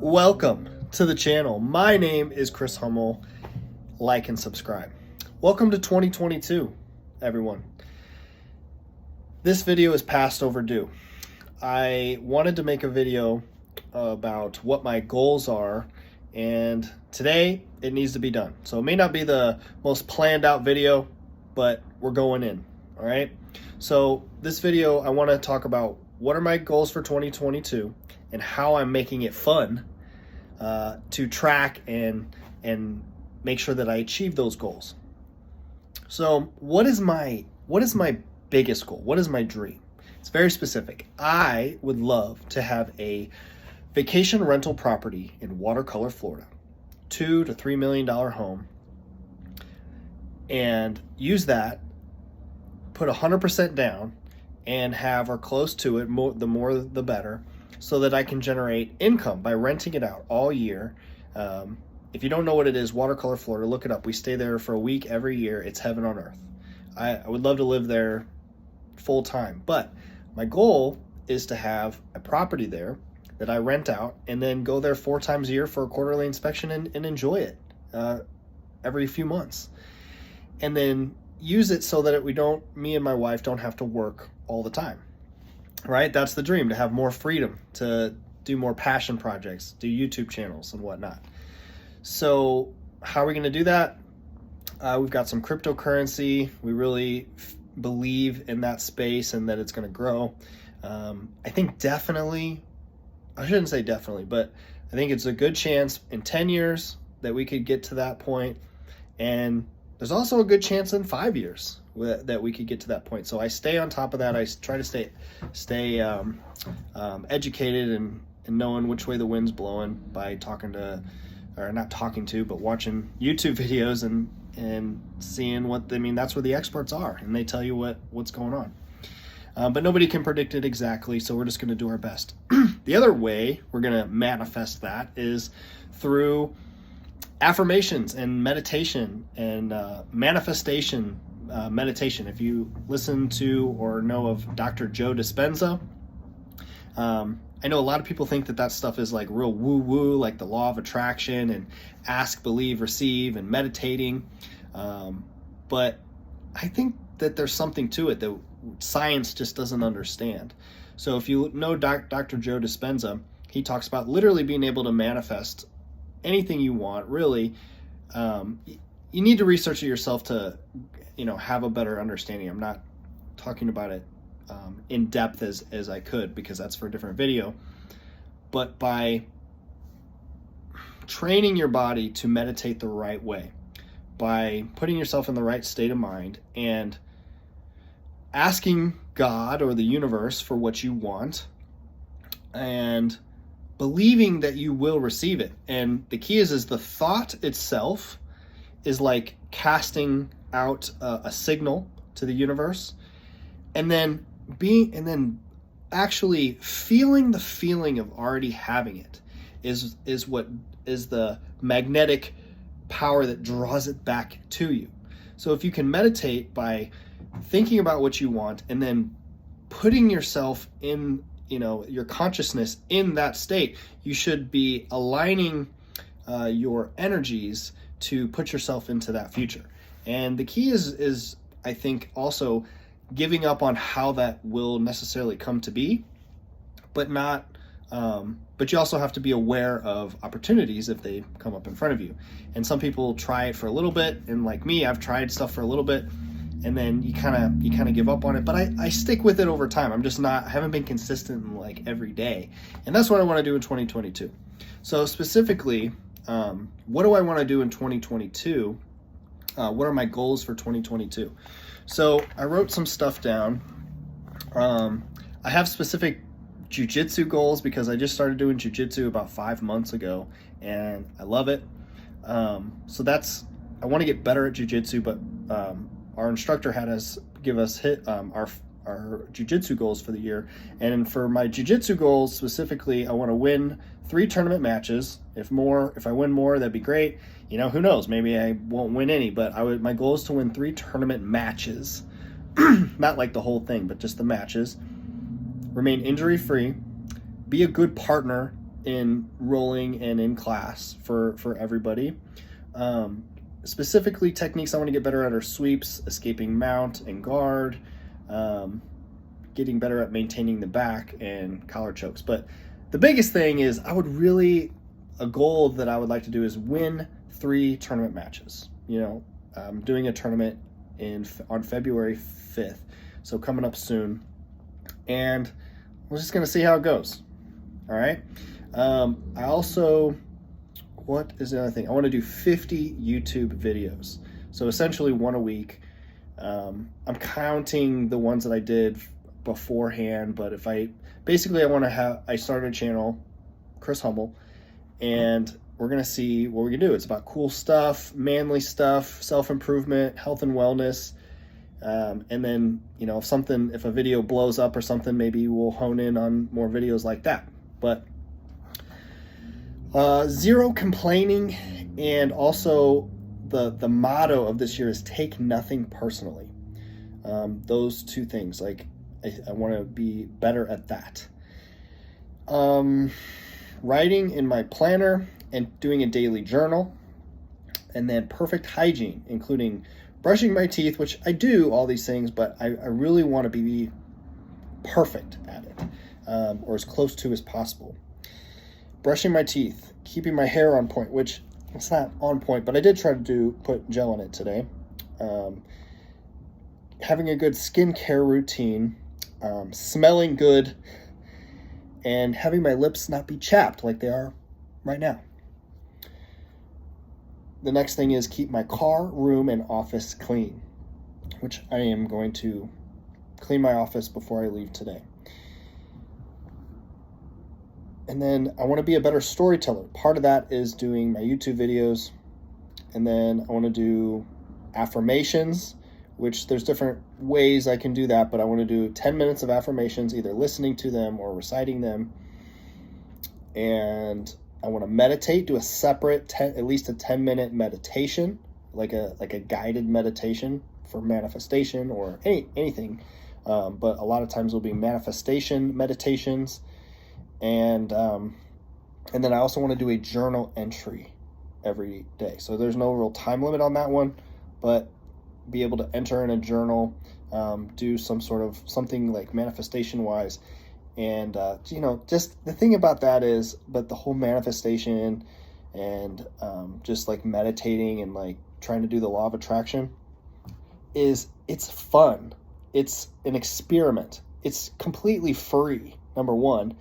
Welcome to the channel. My name is Chris Hummel. Like and subscribe. Welcome to 2022, everyone. This video is past overdue. I wanted to make a video about what my goals are, and today it needs to be done. So it may not be the most planned out video, but we're going in, all right? So this video, I want to talk about what are my goals for 2022 and how I'm making it fun to track and make sure that I achieve those goals. So what is my biggest goal? What is my dream? It's very specific. I would love to have a vacation rental property in Watercolor, Florida, $2 to $3 million home, and use that, put 100% down, and have or close to it, the more the better, so that I can generate income by renting it out all year. If you don't know what it is, Watercolor, Florida, look it up. We stay there for a week every year. It's heaven on earth. I would love to live there full time, but my goal is to have a property there that I rent out and then go there 4 times a year for a quarterly inspection and enjoy it every few months. And then use it so that me and my wife don't have to work all the time, right? That's the dream, to have more freedom, to do more passion projects, do YouTube channels and whatnot. So how are we going to do that? We've got some cryptocurrency. We really believe in that space and that it's going to grow. I think definitely, I shouldn't say definitely, but I think it's a good chance in 10 years that we could get to that point. And there's also a good chance in 5 years that we could get to that point. So I stay on top of that. I try to stay educated and knowing which way the wind's blowing by watching YouTube videos and seeing that's where the experts are, and they tell you what's going on. But nobody can predict it exactly, so we're just going to do our best. The other way we're going to manifest that is through affirmations and meditation and manifestation meditation. If you listen to or know of Dr. Joe Dispenza, I know a lot of people think that stuff is like real woo-woo, like the law of attraction and ask, believe, receive, and meditating. But I think that there's something to it that science just doesn't understand. So if you know Dr. Joe Dispenza, he talks about literally being able to manifest anything you want, really. You need to research it yourself to, have a better understanding. I'm not talking about it in depth as I could, because that's for a different video. But by training your body to meditate the right way, by putting yourself in the right state of mind and asking God or the universe for what you want and believing that you will receive it. And the key is the thought itself is like casting out a signal to the universe, and then actually feeling the feeling of already having it is what is the magnetic power that draws it back to you. So if you can meditate by thinking about what you want and then putting yourself in, your consciousness in that state, you should be aligning your energies to put yourself into that future. And the key is I think also giving up on how that will necessarily come to be, but you also have to be aware of opportunities if they come up in front of you. And some people try it for a little bit, and like me, I've tried stuff for a little bit, and then you kind of give up on it. But I stick with it over time. I haven't been consistent like every day, and that's what I want to do in 2022. So specifically, what do I want to do in 2022? What are my goals for 2022? So I wrote some stuff down. I have specific jiu-jitsu goals because I just started doing jiu-jitsu about 5 months ago, and I love it. So I want to get better at jiu-jitsu, but our instructor had us hit our jiu-jitsu goals for the year. And for my jiu-jitsu goals specifically, I want to win 3 tournament matches. If I win more, that'd be great. Who knows? Maybe I won't win any, but my goal is to win 3 tournament matches. Not like the whole thing, but just the matches. Remain injury-free, be a good partner enrolling and in class for everybody. Specifically, techniques I want to get better at are sweeps, escaping mount and guard, getting better at maintaining the back, and collar chokes. But the biggest thing is a goal that I would like to do is win 3 tournament matches. You know, I'm doing a tournament on February 5th, so coming up soon, and we're just going to see how it goes. All right. I also, what is the other thing? I want to do 50 YouTube videos. So essentially 1 a week. I'm counting the ones that I did beforehand, but I started a channel, Chris Humble, and we're going to see what we can do. It's about cool stuff, manly stuff, self-improvement, health and wellness. And then, you know, if a video blows up or something, maybe we'll hone in on more videos like that. But zero complaining, and also the motto of this year is take nothing personally. Those 2 things, like I want to be better at that. Writing in my planner and doing a daily journal, and then perfect hygiene, including brushing my teeth, which I do all these things, but I really want to be perfect at it, or as close to as possible. Brushing my teeth, keeping my hair on point, which it's not on point, but I did try to put gel in it today. Having a good skincare routine, smelling good, and having my lips not be chapped like they are right now. The next thing is keep my car, room, and office clean, which I am going to clean my office before I leave today. And then I want to be a better storyteller. Part of that is doing my YouTube videos. And then I want to do affirmations, which there's different ways I can do that, but I want to do 10 minutes of affirmations, either listening to them or reciting them. And I want to meditate, do a separate, at least a 10-minute meditation, like a guided meditation for manifestation or anything. But a lot of times will be manifestation meditations. And then I also want to do a journal entry every day. So there's no real time limit on that one, but be able to enter in a journal, do something like manifestation wise. And, you know, just the thing about that is, but the whole manifestation and just like meditating and like trying to do the law of attraction it's fun. It's an experiment. It's completely free, number one.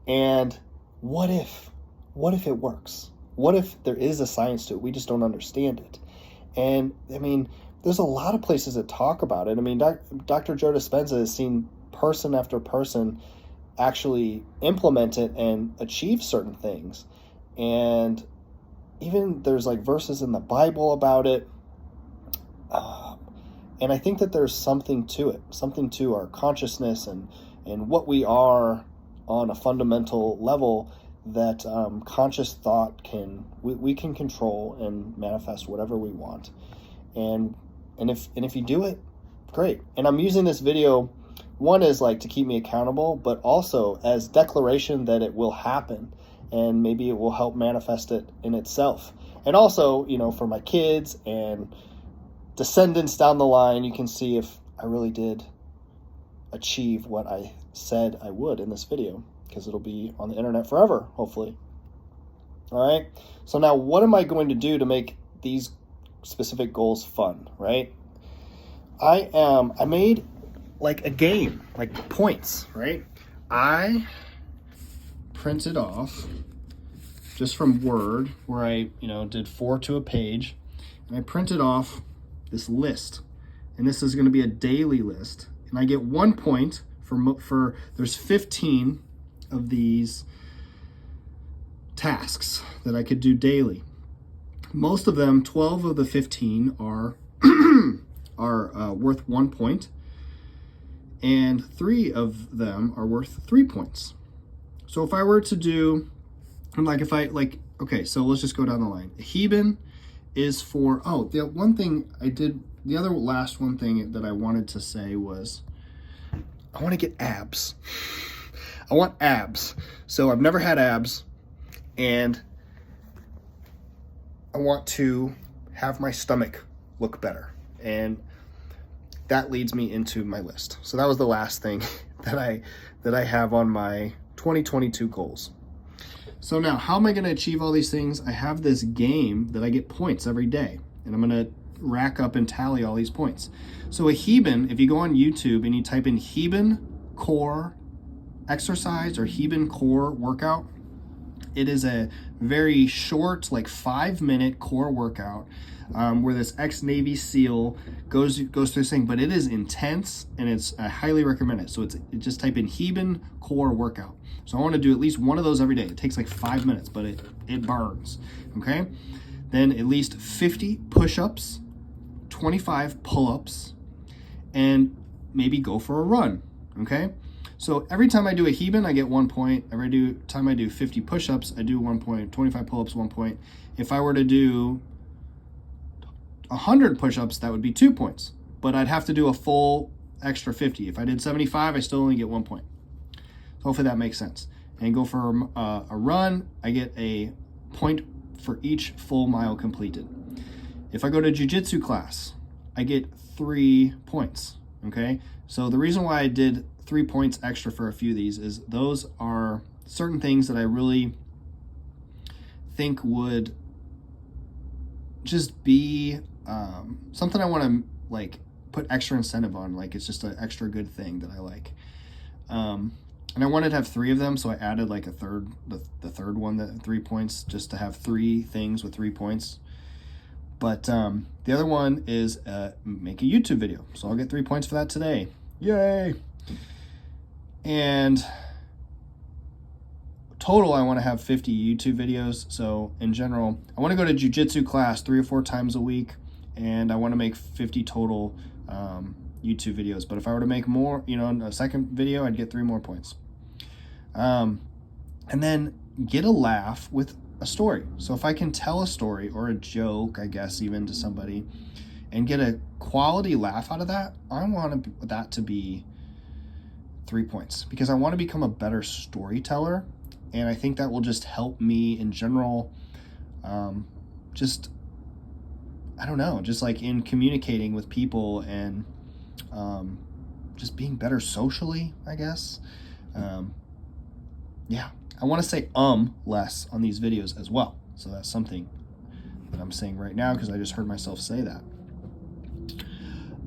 And what if it works? What if there is a science to it? We just don't understand it. And I mean, there's a lot of places that talk about it. I mean, Dr. Joe Dispenza has seen person after person actually implement it and achieve certain things. And even there's like verses in the Bible about it. And I think that there's something to it, something to our consciousness and what we are on a fundamental level that conscious thought we can control and manifest whatever we want. And if you do it, great. And I'm using this video, one is like to keep me accountable, but also as declaration that it will happen, and maybe it will help manifest it in itself. And also, you know, for my kids and descendants down the line, you can see if I really did achieve what I said I would in this video, because it'll be on the internet forever, hopefully. All right. So now what am I going to do to make these specific goals fun, right? I made like a game, like points, right? I printed off just from Word, where I, did 4 to a page, and I printed off this list, and this is going to be a daily list, and I get 1 point for there's 15 of these tasks that I could do daily. Most of them, 12 of the 15 are worth 1 point, and 3 of them are worth 3 points. So if I were to do, okay, so let's just go down the line. Heben is for, the one thing I did, the other last one thing that I wanted to say was, I want to get abs. I want abs. So I've never had abs. and I want to have my stomach look better. And that leads me into my list. So that was the last thing that I have on my 2022 goals. So now, how am I going to achieve all these things? I have this game that I get points every day, and I'm going to rack up and tally all these points. So a Heben, if you go on YouTube and you type in Heben core exercise or Heben core workout, it is a very short, like 5-minute core workout where this ex-Navy SEAL goes through this thing, but it is intense, and I highly recommend it. So just type in Heben core workout. So I want to do at least one of those every day. It takes like 5 minutes, but it burns, okay? Then at least 50 push-ups, 25 pull-ups, and maybe go for a run, okay? So every time I do a Heben, I get 1 point. Every time I do 50 push-ups, I do 1 point. 25 pull-ups, 1 point. If I were to do 100 push-ups, that would be 2 points. But I'd have to do a full extra 50. If I did 75, I still only get 1 point. So hopefully that makes sense. And go for a run, I get a point for each full mile completed. If I go to jiu-jitsu class, I get 3 points, okay? So the reason why I did 3 points extra for a few of these is those are certain things that I really think would just be something I want to like put extra incentive on. Like it's just an extra good thing that I like. And I wanted to have 3 of them, so I added like the third one, the 3 points, just to have 3 things with 3 points. But the other one is make a YouTube video. So I'll get 3 points for that today. Yay! And total, I want to have 50 YouTube videos. So in general, I want to go to jiu-jitsu class 3 or 4 times a week, and I want to make 50 total YouTube videos. But if I were to make more, in a second video, I'd get 3 more points. And then get a laugh with a story. So if I can tell a story or a joke, I guess, even to somebody, and get a quality laugh out of that, I want that to be 3 points, because I want to become a better storyteller. And I think that will just help me in general, just like in communicating with people and just being better socially, I guess. Yeah, I want to say less on these videos as well. So that's something that I'm saying right now because I just heard myself say that.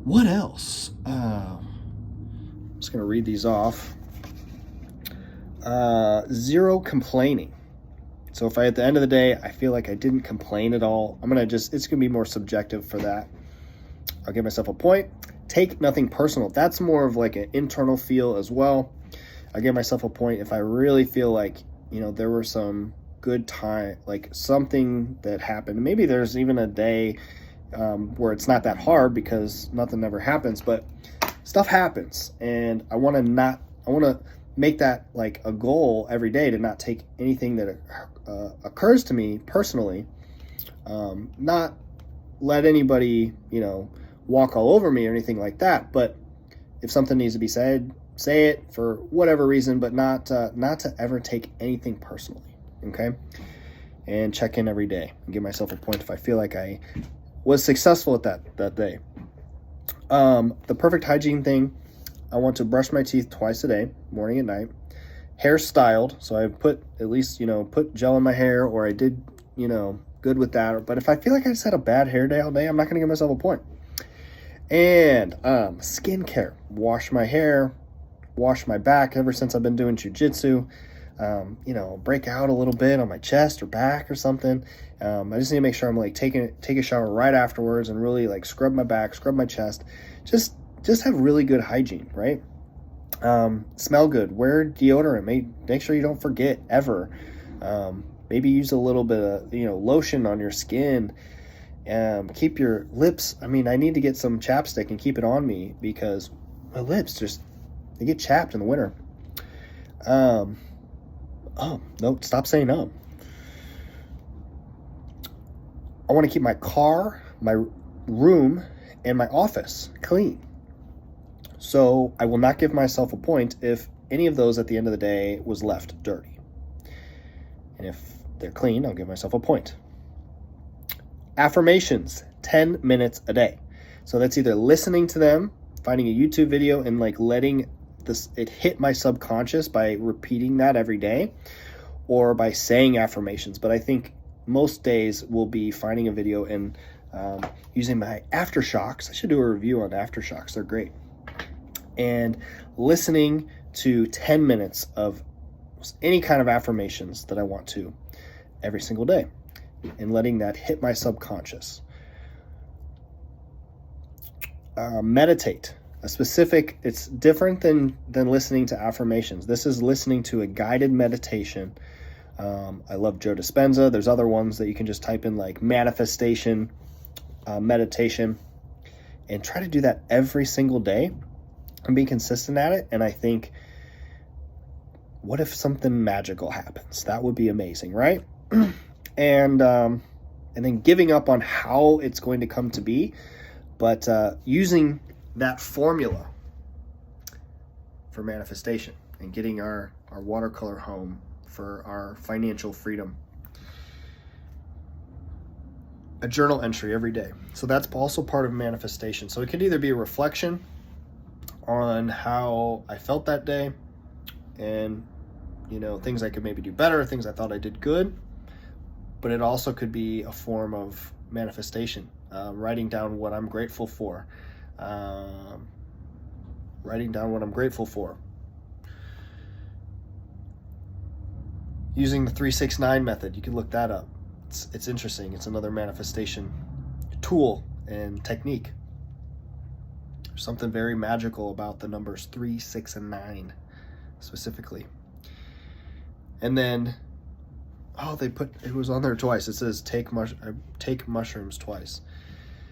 What else? I'm just going to read these off. 0 complaining. So if at the end of the day, I feel like I didn't complain at all, it's going to be more subjective for that. I'll give myself a point. Take nothing personal. That's more of like an internal feel as well. I'll give myself a point if I really feel like, there were some good time, like something that happened. Maybe there's even a day where it's not that hard because nothing ever happens, but stuff happens. And I want to make that like a goal every day to not take anything that occurs to me personally, not let anybody, walk all over me or anything like that. But if something needs to be said, say it for whatever reason, but not to ever take anything personally. Okay. And check in every day and give myself a point if I feel like I was successful at that day. The perfect hygiene thing. I want to brush my teeth twice a day, morning and night. Hair styled, so I put at least, put gel in my hair, or I did, good with that. But if I feel like I just had a bad hair day all day, I'm not going to give myself a point. And skincare, wash my hair, wash my back. Ever since I've been doing jiu-jitsu, break out a little bit on my chest or back or something. I just need to make sure I'm like take a shower right afterwards and really like scrub my back, scrub my chest. Just have really good hygiene, right? Smell good. Wear deodorant. Make sure you don't forget ever. Maybe use a little bit of lotion on your skin. Keep your lips. I need to get some chapstick and keep it on me because my lips they get chapped in the winter. No, stop saying I want to keep my car, my room, and my office clean. So I will not give myself a point if any of those at the end of the day was left dirty. And if they're clean, I'll give myself a point. Affirmations, 10 minutes a day. So that's either listening to them, finding a YouTube video and like letting it hit my subconscious by repeating that every day, or by saying affirmations. But I think most days will be finding a video and using my aftershocks. I should do a review on aftershocks. They're great. And listening to 10 minutes of any kind of affirmations that I want to every single day, and letting that hit my subconscious. Meditate. It's different than listening to affirmations. This is listening to a guided meditation. I love Joe Dispenza. There's other ones that you can just type in, like manifestation, meditation, and try to do that every single day and be consistent at it. And I think, what if something magical happens? That would be amazing, right? And then giving up on how it's going to come to be, but using that formula for manifestation and getting our watercolor home for our financial freedom. A journal entry every day. So that's also part of manifestation. So it could either be a reflection on how I felt that day and, things I could maybe do better, things I thought I did good, but it also could be a form of manifestation, writing down what I'm grateful for, Using the 3-6-9 method, you can look that up. It's interesting. It's another manifestation tool and technique. There's something very magical about the numbers 3, 6, and 9 specifically. And then, it was on there twice. It says take mushrooms twice.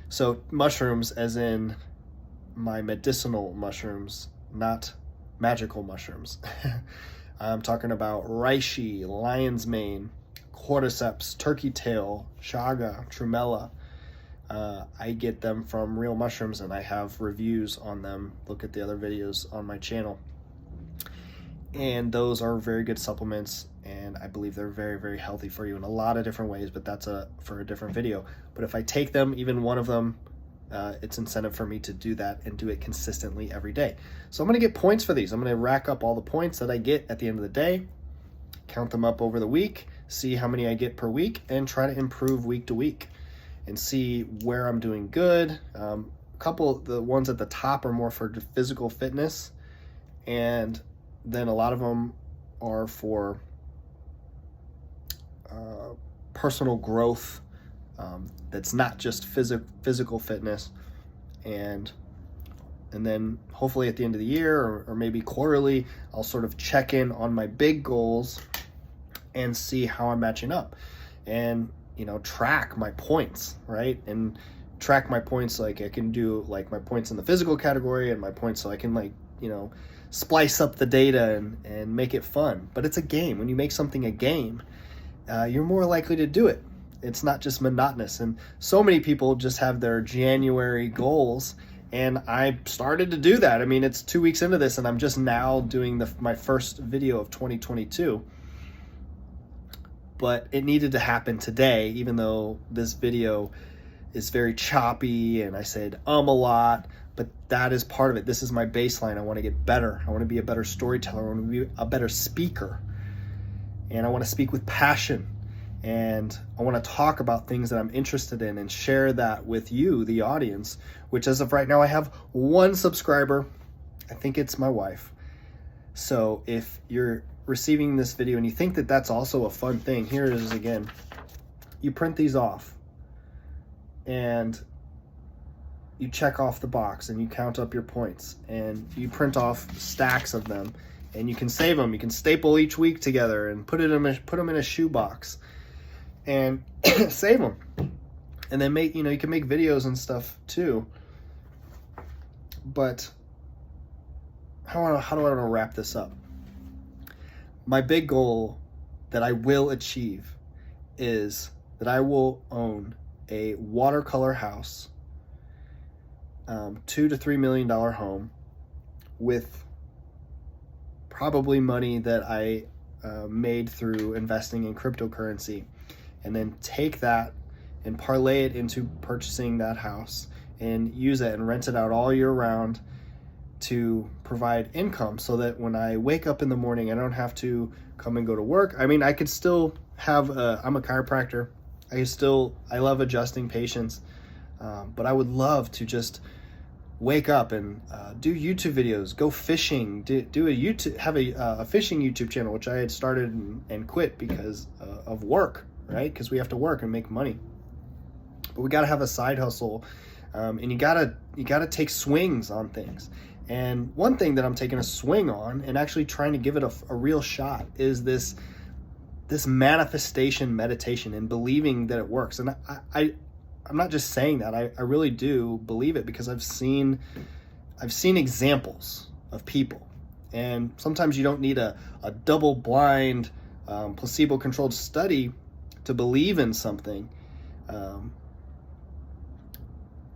So mushrooms as in my medicinal mushrooms, not magical mushrooms. I'm talking about reishi, lion's mane, cordyceps, turkey tail, chaga, trumella. I get them from Real Mushrooms, and I have reviews on them. Look at the other videos on my channel. And those are very good supplements, and I believe they're very, very healthy for you in a lot of different ways, but that's for a different video. But if I take them, even one of them, it's incentive for me to do that and do it consistently every day. So I'm going to get points for these. I'm going to rack up all the points that I get at the end of the day, count them up over the week, see how many I get per week, and try to improve week to week and see where I'm doing good. A couple of the ones at the top are more for physical fitness, and then a lot of them are for personal growth. That's not just physical fitness, and then hopefully at the end of the year or maybe quarterly, I'll sort of check in on my big goals and see how I'm matching up, and track my points, right? And track my points, like I can do like my points in the physical category and my points, so I can splice up the data and make it fun. But it's a game. When you make something a game, you're more likely to do it. It's not just monotonous. And so many people just have their January goals, and I started to do that. I mean, it's 2 weeks into this, and I'm just now doing my first video of 2022. But it needed to happen today, even though this video is very choppy and I said a lot, but that is part of it. This is my baseline. I want to get better. I want to be a better storyteller. I want to be a better speaker. And I want to speak with passion. And I want to talk about things that I'm interested in and share that with you, the audience, which as of right now, I have 1 subscriber. I think it's my wife. So if you're receiving this video and you think that that's also a fun thing, here it is again. You print these off and you check off the box and you count up your points, and you print off stacks of them, and you can save them. You can staple each week together and put them in a shoebox and save them, and then you can make videos and stuff too. But how do I want to wrap this up? My big goal that I will achieve is that I will own a watercolor house, $2 to $3 million home, with probably money that I made through investing in cryptocurrency, and then take that and parlay it into purchasing that house and use it and rent it out all year round to provide income, so that when I wake up in the morning, I don't have to come and go to work. I mean, I could still have I'm a chiropractor. I love adjusting patients, but I would love to just wake up and do YouTube videos, go fishing, have a fishing YouTube channel, which I had started and quit because of work, right? Because we have to work and make money, but we got to have a side hustle, and you gotta take swings on things. And one thing that I'm taking a swing on and actually trying to give it a real shot is this manifestation meditation, and believing that it works. And I'm not just saying that. I really do believe it, because I've seen examples of people. And sometimes you don't need a double-blind, placebo-controlled study to believe in something.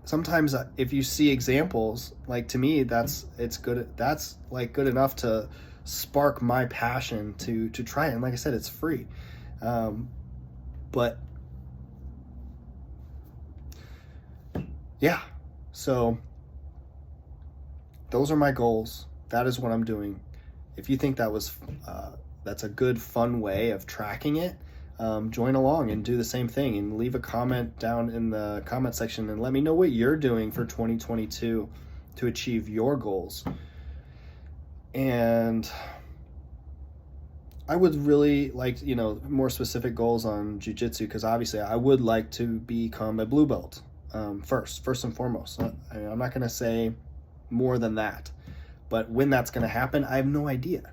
Sometimes if you see examples, like, to me, that's good enough to spark my passion to try it. And like I said, it's free. But yeah, so those are my goals. That is what I'm doing. If you think that's a good, fun way of tracking it, join along and do the same thing, and leave a comment down in the comment section and let me know what you're doing for 2022 to achieve your goals. And I would really like, more specific goals on jiu-jitsu, because obviously I would like to become a blue belt first and foremost. I'm not going to say more than that, but when that's going to happen, I have no idea.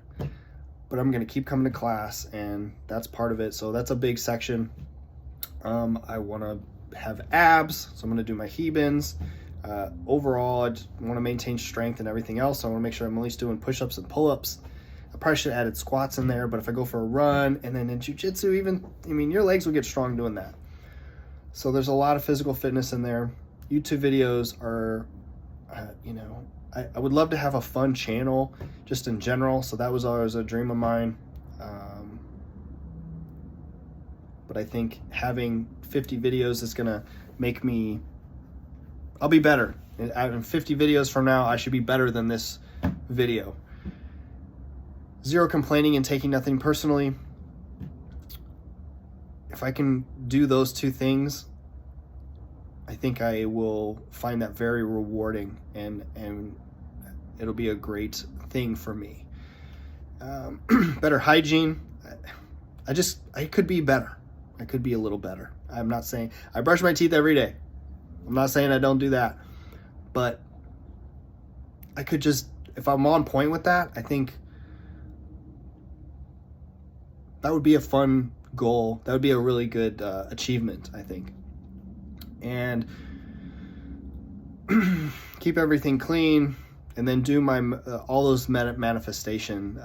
But I'm going to keep coming to class, and that's part of it. So that's a big section. I want to have abs, so I'm going to do my Hebens. Overall, I just want to maintain strength and everything else. So I want to make sure I'm at least doing push-ups and pull-ups. I probably should have added squats in there, but if I go for a run, and then in jiu-jitsu your legs will get strong doing that. So there's a lot of physical fitness in there. YouTube videos are, I would love to have a fun channel just in general. So that was always a dream of mine. But I think having 50 videos is going to make I'll be better. In 50 videos from now, I should be better than this video. Zero complaining and taking nothing personally. If I can do those two things, I think I will find that very rewarding, and it'll be a great thing for me. Better hygiene. I could be better. I could be a little better. I'm not saying I brush my teeth every day. I'm not saying I don't do that, but I could just, if I'm on point with that, I think that would be a fun goal. That would be a really good achievement, I think. And keep everything clean, and then do my all those manifestation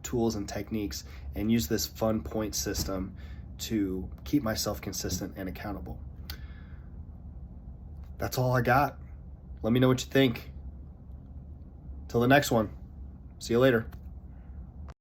tools and techniques, and use this fun point system to keep myself consistent and accountable. That's all I got. Let me know what you think. Till the next one. See you later.